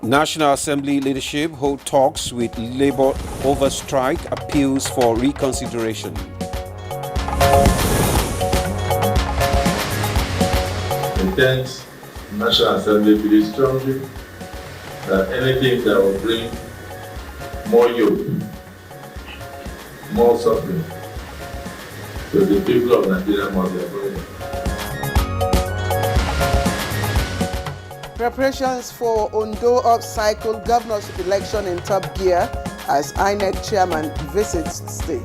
National Assembly leadership hold talks with Labour over strike, appeals for reconsideration. The 10th National Assembly believes strongly that anything that will bring more yoke, more suffering to the people of Nigeria must be avoided. Preparations for Ondo up-cycle governorship election in top gear as INEC chairman visits the state.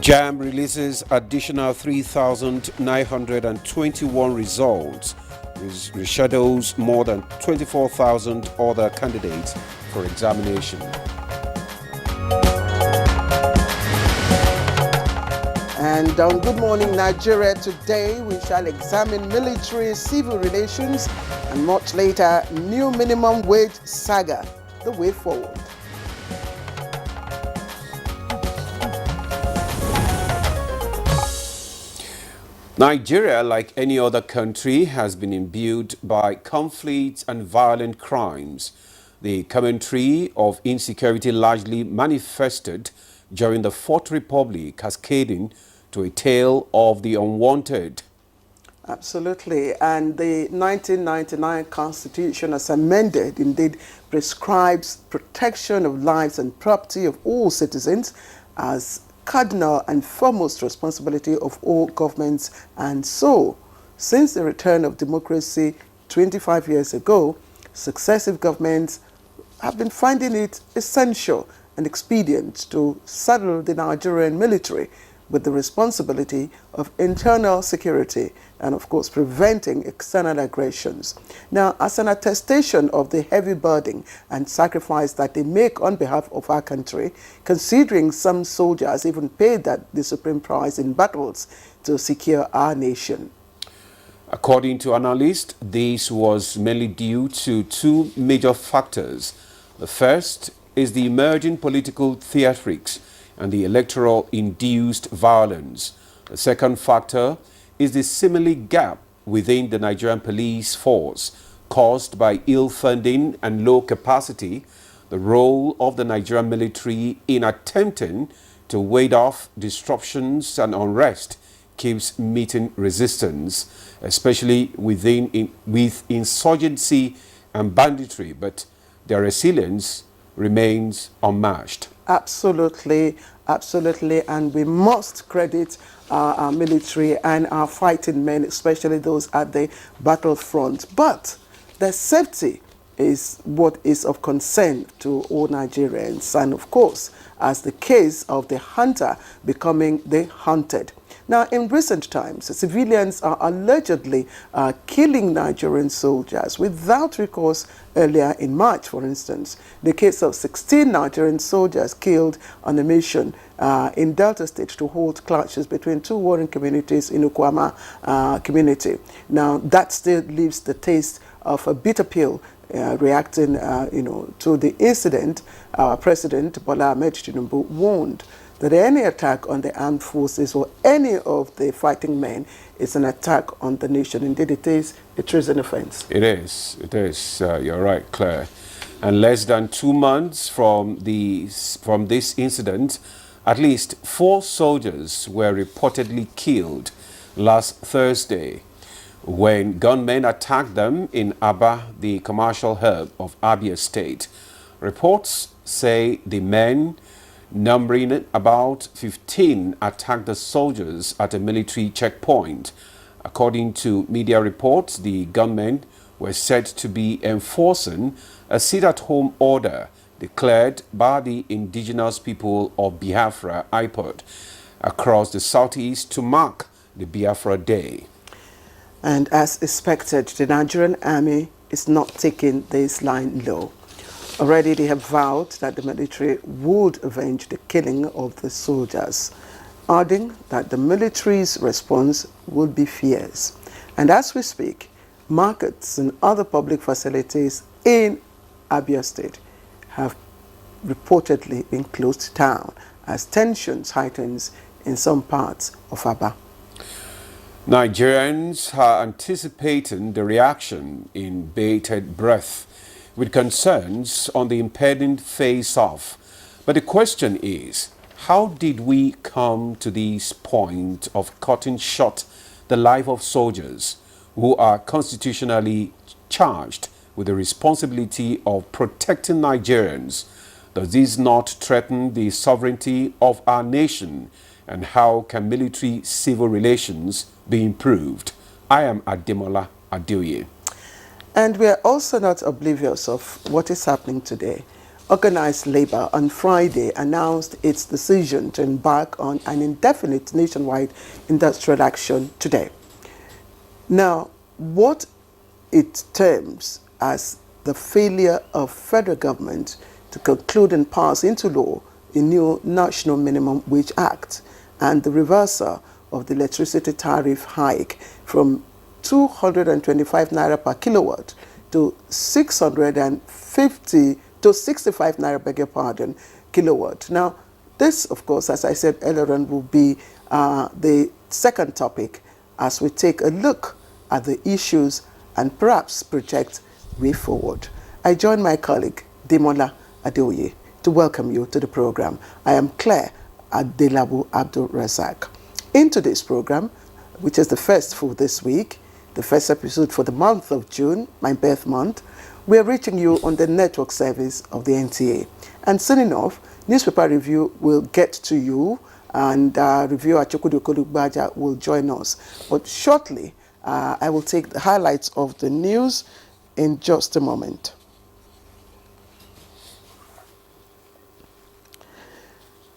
JAMB releases additional 3,921 results, which reshadows more than 24,000 other candidates for examination. And on Good Morning Nigeria today, we shall examine military-civil relations and much later, new minimum wage saga, the way forward. Nigeria, like any other country, has been imbued by conflicts and violent crimes. The commentary of insecurity largely manifested during the Fourth Republic, cascading to a tale of the unwanted. Absolutely. And the 1999 Constitution, as amended, indeed prescribes protection of lives and property of all citizens as cardinal and foremost responsibility of all governments. And so, since the return of democracy 25 years ago, successive governments have been finding it essential and expedient to saddle the Nigerian military with the responsibility of internal security and, of course, preventing external aggressions. Now, as an attestation of the heavy burden and sacrifice that they make on behalf of our country, considering some soldiers even paid the supreme price in battles to secure our nation. According to analysts, this was mainly due to two major factors. The first is the emerging political theatrics and the electoral-induced violence. The second factor is the seemingly gap within the Nigerian police force caused by ill funding and low capacity. The role of the Nigerian military in attempting to ward off disruptions and unrest keeps meeting resistance, especially with insurgency and banditry, but their resilience remains unmatched. Absolutely, absolutely, and we must credit our military and our fighting men, especially those at the battlefront. But their safety is what is of concern to all Nigerians, and of course, as the case of the hunter becoming the hunted. Now, in recent times, civilians are allegedly killing Nigerian soldiers without recourse. Earlier in March, for instance, the case of 16 Nigerian soldiers killed on a mission in Delta State to halt clashes between two warring communities in Ukwama community. Now, that still leaves the taste of a bitter pill. Reacting, to the incident, our President Bola Ahmed Tinubu warned that any attack on the armed forces or any of the fighting men is an attack on the nation. Indeed, it is a treason offense. It is. You're right, Claire. And less than 2 months from this incident, at least 4 soldiers were reportedly killed last Thursday when gunmen attacked them in Aba, the commercial hub of Abia State. Reports say the men, numbering about 15, attacked the soldiers at a military checkpoint. According to media reports, the gunmen were said to be enforcing a sit-at-home order declared by the indigenous people of Biafra, IPOD. across the southeast to mark the Biafra Day. And as expected, the Nigerian army is not taking this line low. Already they have vowed that the military would avenge the killing of the soldiers, adding that the military's response would be fierce. And as we speak, markets and other public facilities in Abuja State have reportedly been closed down as tensions heightens in some parts of Aba. Nigerians are anticipating the reaction in bated breath with concerns on the impending face-off. But the question is, how did we come to this point of cutting short the life of soldiers who are constitutionally charged with the responsibility of protecting Nigerians? Does this not threaten the sovereignty of our nation? And how can military-civil relations be improved? I am Ademola Adeoye. And we are also not oblivious of what is happening today. Organized labor on Friday announced its decision to embark on an indefinite nationwide industrial action today. Now, what it terms as the failure of federal government to conclude and pass into law a new National Minimum Wage Act and the reversal of the electricity tariff hike from 225 naira per kilowatt to 65 naira, beg your pardon, kilowatt. Now, this, of course, as I said earlier on, will be the second topic as we take a look at the issues and perhaps project way forward. I join my colleague, Demola Adeoye, to welcome you to the program. I am Claire Adelabu Abdul Razak. In today's program, which is the first for this week, the first episode for the month of June, my birth month, we are reaching you on the network service of the NTA. And soon enough, newspaper review will get to you, and reviewer Chukwudi Kolugbaja will join us. But shortly, I will take the highlights of the news in just a moment.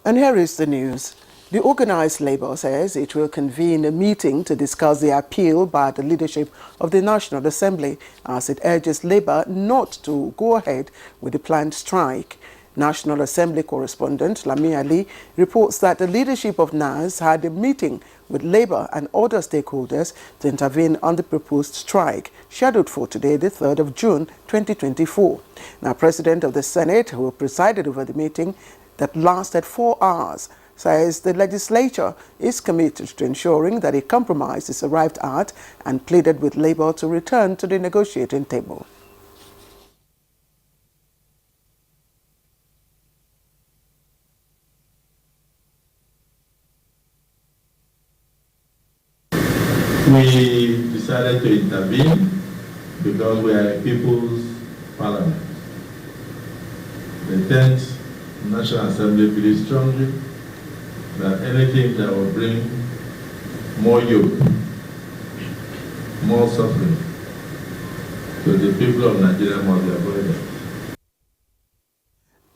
And here is the news. The organized labor says it will convene a meeting to discuss the appeal by the leadership of the National Assembly as it urges labor not to go ahead with the planned strike. National Assembly correspondent Lami Ali reports that the leadership of NAS had a meeting with labor and other stakeholders to intervene on the proposed strike, scheduled for today, the 3rd of June 2024. Now, President of the Senate, who presided over the meeting that lasted 4 hours, says the legislature is committed to ensuring that a compromise is arrived at and pleaded with labor to return to the negotiating table. We decided to intervene because we are a people's parliament. The 10th National Assembly believes strongly that anything that will bring more yoke, more suffering to the people of Nigeria must be avoided.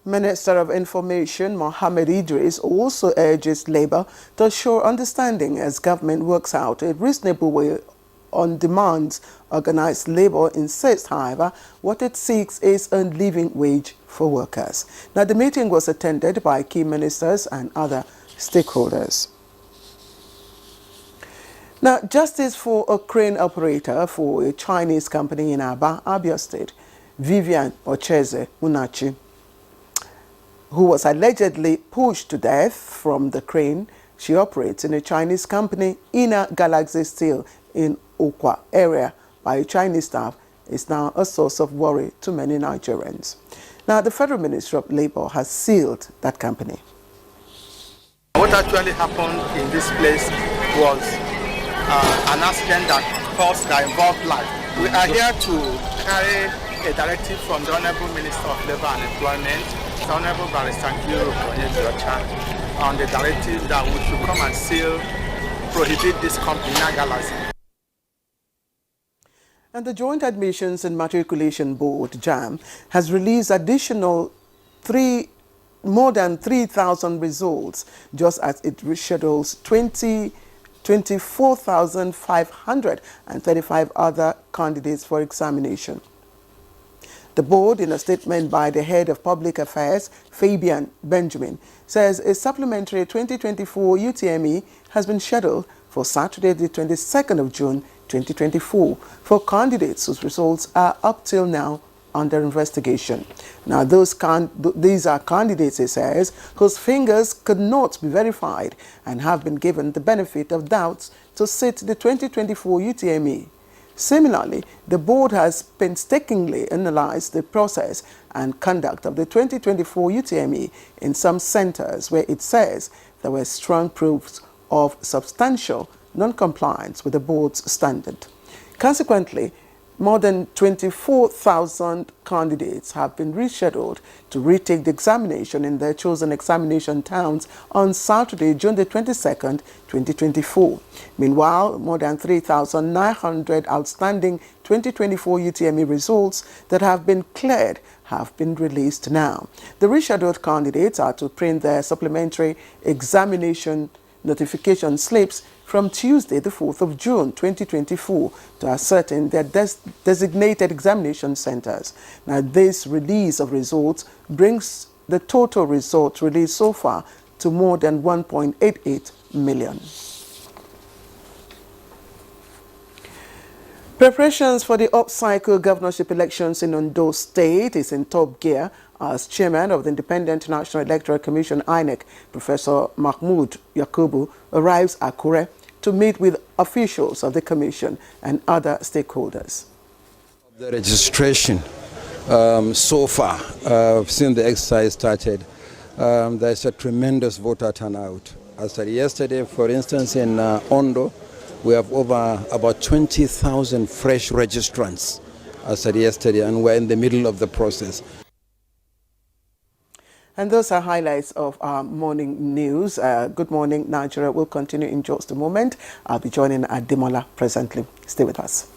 Minister of Information Mohammed Idris also urges labor to assure understanding as government works out a reasonable way on demands. Organized labor insists, however, what it seeks is a living wage for workers. Now, the meeting was attended by key ministers and other stakeholders. Now, justice for a crane operator for a Chinese company in Abia State, Vivian Ocheze Unachi, who was allegedly pushed to death from the crane she operates in a Chinese company, Inner Galaxy Steel, in Okwa area by a Chinese staff, is now a source of worry to many Nigerians. Now, the Federal Ministry of Labor has sealed that company. What actually happened in this place was an accident that involved life. We are here to carry a directive from the Honorable Minister of Labor and Employment, the Honorable Barrister Giro on the directive that we should come and prohibit this company, Galaxy. And the Joint Admissions and Matriculation Board, JAM, has released additional 3 more than 3,000 results, just as it reschedules 24,535 other candidates for examination. The board, in a statement by the head of public affairs, Fabian Benjamin, says a supplementary 2024 UTME has been scheduled for Saturday, the 22nd of June, 2024, for candidates whose results are up till now under investigation. Now, these are candidates, he says, whose fingers could not be verified and have been given the benefit of doubts to sit the 2024 UTME. Similarly, the board has painstakingly analyzed the process and conduct of the 2024 UTME in some centers where it says there were strong proofs of substantial non-compliance with the board's standard. Consequently, more than 24,000 candidates have been rescheduled to retake the examination in their chosen examination towns on Saturday, June the 22nd, 2024. Meanwhile, more than 3,900 outstanding 2024 UTME results that have been cleared have been released now. The rescheduled candidates are to print their supplementary examination notification slips from Tuesday, the 4th of June, 2024, to ascertain their designated examination centers. Now, this release of results brings the total results released so far to more than 1.88 million. Preparations for the up-cycle governorship elections in Ondo State is in top gear as chairman of the Independent National Electoral Commission, INEC, Professor Mahmoud Yakubu, arrives at Akure to meet with officials of the commission and other stakeholders. The registration so far, since the exercise started, there's a tremendous voter turnout. As of yesterday, for instance, in Ondo, we have over about 20,000 fresh registrants as of yesterday, and we're in the middle of the process. And those are highlights of our morning news. Good morning, Nigeria. We'll continue in just a moment. I'll be joining Ademola presently. Stay with us.